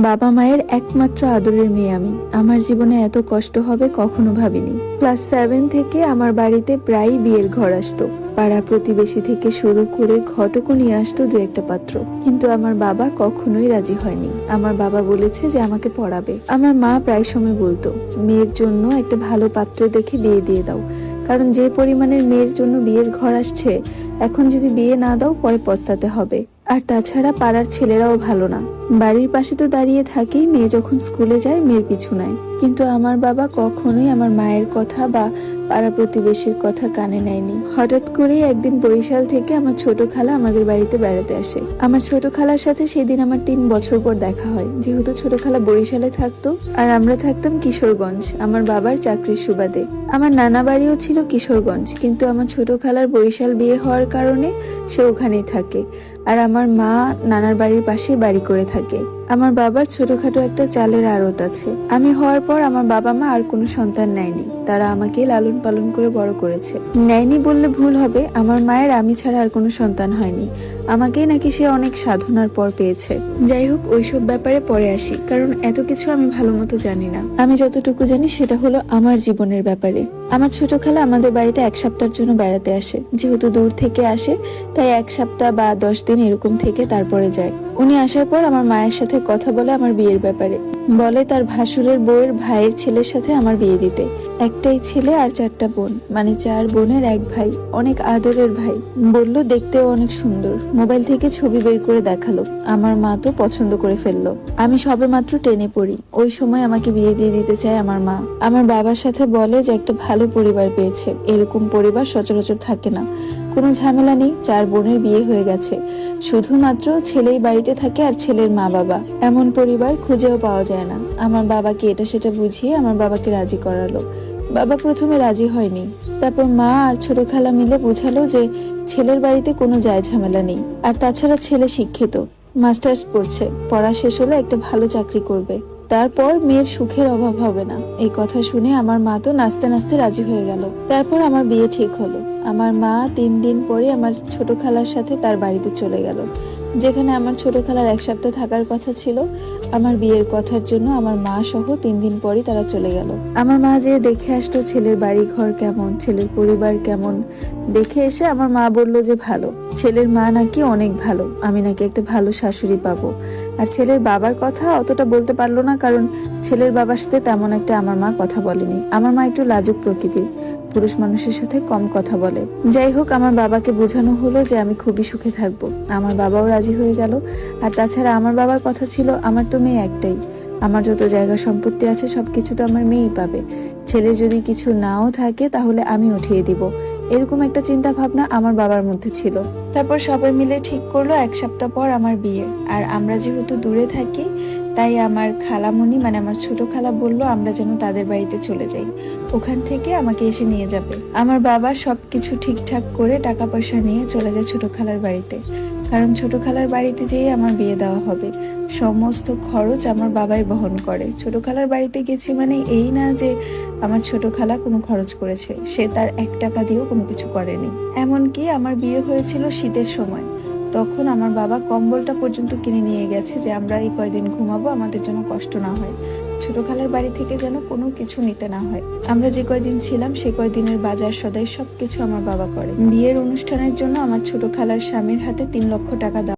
বাবা মায়ের একমাত্র আদরের মেয়ে আমি। আমার জীবনে এত কষ্ট হবে কখনো ভাবিনি। ক্লাস 7 থেকে আমার বাড়িতে প্রায় বিয়ের ঘর আসতো। পাড়া প্রতিবেশী থেকে শুরু করে ঘটকও নিয়ে আসতো দু একটা পাত্র, কিন্তু আমার বাবা কখনোই রাজি হয়নি। আমার বাবা বলেছে যে আমাকে পড়াবে। আমার মা প্রায় সময় বলতো, মেয়ের জন্য একটা ভালো পাত্র দেখে বিয়ে দিয়ে দাও, কারণ যে পরিমাণের মেয়ের জন্য বিয়ের ঘর আসছে, এখন যদি বিয়ে না দাও পরে পস্তাতে হবে। আর তাছাড়া পাড়ার ছেলেরাও ভালো না, বাড়ির পাশে তো দাঁড়িয়ে থাকেই, মেয়ে যখন স্কুলে যায় মেয়ের পিছু নেয়। কিন্তু আমার বাবা কখনোই আমার মায়ের কথা বা পাড়া প্রতিবেশীর কথা কানে নেয়নি। হঠাৎ করেই একদিন বরিশাল থেকে আমার ছোট খালা আমাদের বাড়িতে বেড়াতে আসে। আমার ছোট খালার সাথে সেদিন আমার 3 বছর পর দেখা হয়, যেহেতু ছোট খালা বরিশালে থাকতো আর আমরা থাকতাম কিশোরগঞ্জ আমার বাবার চাকরির সুবাদে। আমার নানা বাড়িও ছিল কিশোরগঞ্জ, কিন্তু আমার ছোট খালার বরিশাল বিয়ে হওয়ার কারণে সে ওখানেই থাকে, আর আমার মা নানার বাড়ির পাশে বাড়ি করে থাকে। আমার বাবার ছোটখাটো একটা চালের আড়ত আছে। আমি হওয়ার পর আমার বাবা মা আর কোনো সন্তান নেয়নি, তারা আমাকে লালন পালন করে বড় করেছে। নেয়নি বললে ভুল হবে, আমার মায়ের আমি ছাড়া আর কোনো সন্তান হয়নি, আমাকেই নাকি সে অনেক সাধনার পর পেয়েছে। যাই হোক, ওইসব ব্যাপারে পরে আসি, কারণ এত কিছু আমি ভালো মতো জানি না। আমি যতটুকু জানি সেটা হলো আমার জীবনের ব্যাপারে। আমার ছোট খালা আমাদের বাড়িতে 1 সপ্তাহের জন্য বেড়াতে আসে। যেহেতু দূর থেকে আসে, তাই 1 সপ্তাহ বা 10 দিন এরকম থেকে তারপরে যায়। উনি আসার পর আমার মায়ের সাথে কথা বলে আমার বিয়ের ব্যাপারে। বলে তার ভাসুরের বউয়ের ভাইয়ের ছেলের সাথে আমার বিয়ে দিতে। একটাই ছেলে আর 4টা বোন, মানে 4 বোনের 1 ভাই, অনেক আদরের ভাই। বলল দেখতেও অনেক সুন্দর। মোবাইল থেকে ছবি বের করে দেখালো। আমার মা তো পছন্দ করে ফেললো। আমি সবে মাত্র 10-এ পড়ি। ওই সময় আমাকে বিয়ে দিয়ে দিতে চায় আমার মা। আমার বাবার সাথে বলে যে একটা ভালো পরিবার পেয়েছে, এরকম পরিবার সচরাচর থাকে না, কোনো ঝামেলা নেই, 4 বোনের বিয়ে হয়ে গেছে, শুধুমাত্র ছেলেই বাড়িতে থাকে আর ছেলের মা বাবা, এমন পরিবার খুঁজেও পাওয়া যায় না। আমার বাবাকে এটা সেটা বুঝিয়ে আমার বাবাকে রাজি করালো। বাবা প্রথমে রাজি হয়নি, তারপর মা আর ছোট খালা মিলে বোঝালো যে ছেলের বাড়িতে কোনো যায় ঝামেলা নেই, আর তাছাড়া ছেলে শিক্ষিত, মাস্টার্স পড়ছে, পড়া শেষ হলে একটা ভালো চাকরি করবে, তারপর মেয়ের সুখের অভাব হবে না। এই কথা শুনে আমার মা তো নাচতে নাচতে রাজি হয়ে গেল। তারপর আমার বিয়ে ঠিক হলো। আমার মা 3 দিন পরে আমার ছোট খালার সাথে তার বাড়িতে চলে গেল, যেখানে আমার ছোট খালার 1 সপ্তাহ থাকার কথা ছিল। আমার বিয়ের কথার জন্য আমার মা সহ 3 দিন পরই তারা চলে গেল। আমার মা যে দেখে আসলো ছেলের বাড়ি ঘর কেমন, ছেলের পরিবার কেমন। দেখে এসে আমার মা বলল যে ভালো, ছেলের মা নাকি অনেক ভালো, আমি নাকি একটা ভালো শাশুড়ি পাবো। আর ছেলের বাবার কথা অতটা বলতে পারলো না, কারণ ছেলের বাবার সাথে তেমন একটা আমার মা কথা বলেনি। আমার মা একটু লাজুক প্রকৃতির, পুরুষ মানুষের সাথে কম কথা বলে। যাই হোক, আমার বাবাকে বোঝানো হলো যে আমি খুবই সুখে থাকবো। আমার বাবাও রাজি হয়ে গেল। আর তাছাড়া আমার বাবার কথা ছিল, আমার তো মেয়ে একটাই, আমার যত জায়গা সম্পত্তি আছে সবকিছু তো আমার মেয়েই পাবে, ছেলের যদি কিছু নাও থাকে তাহলে আমি উঠিয়ে দিব, এরকম একটা চিন্তা ভাবনা আমার বাবার মধ্যে ছিল। তারপর সবাই মিলে ঠিক করলো 1 সপ্তাহ পর আমার বিয়ে। আর আমরা যেহেতু দূরে থাকি, তাই আমার খালামণি মানে আমার ছোট খালা বলল আমরা যেন তাদের বাড়িতে চলে যাই, ওখান থেকে আমাকে এসে নিয়ে যাবে। আমার বাবা সবকিছু ঠিকঠাক করে টাকা পয়সা নিয়ে চলে যায় ছোট খালার বাড়িতে, কারণ ছোট খালার বাড়িতে যেয়ে আমার বিয়ে দেওয়া হবে। সমস্ত খরচ আমার বাবাই বহন করে। ছোট খালার বাড়িতে গেছি মানে এই না যে আমার ছোট খালা কোনো খরচ করেছে, সে তার 1 টাকা দিয়েও কোনো কিছু করেনি। এমনকি আমার বিয়ে হয়েছিল শীতের সময়, তখন আমার বাবা কম্বলটা পর্যন্ত কিনে নিয়ে গেছে যে আমরা এই কয়দিন ঘুমাবো, আমাদের জন্য কষ্ট না হয়, ছোট খালার বাড়ি থেকে যেন কোনো কিছু নিতে না হয়। আমরা যে কয়দিন ছিলাম সে কয়দিনের বাজার সদাই সবকিছু আমার বাবা করে। বিয়ের অনুষ্ঠানের জন্য আমার ছোট খালার স্বামীর হাতে 3 লক্ষ টাকা দেওয়া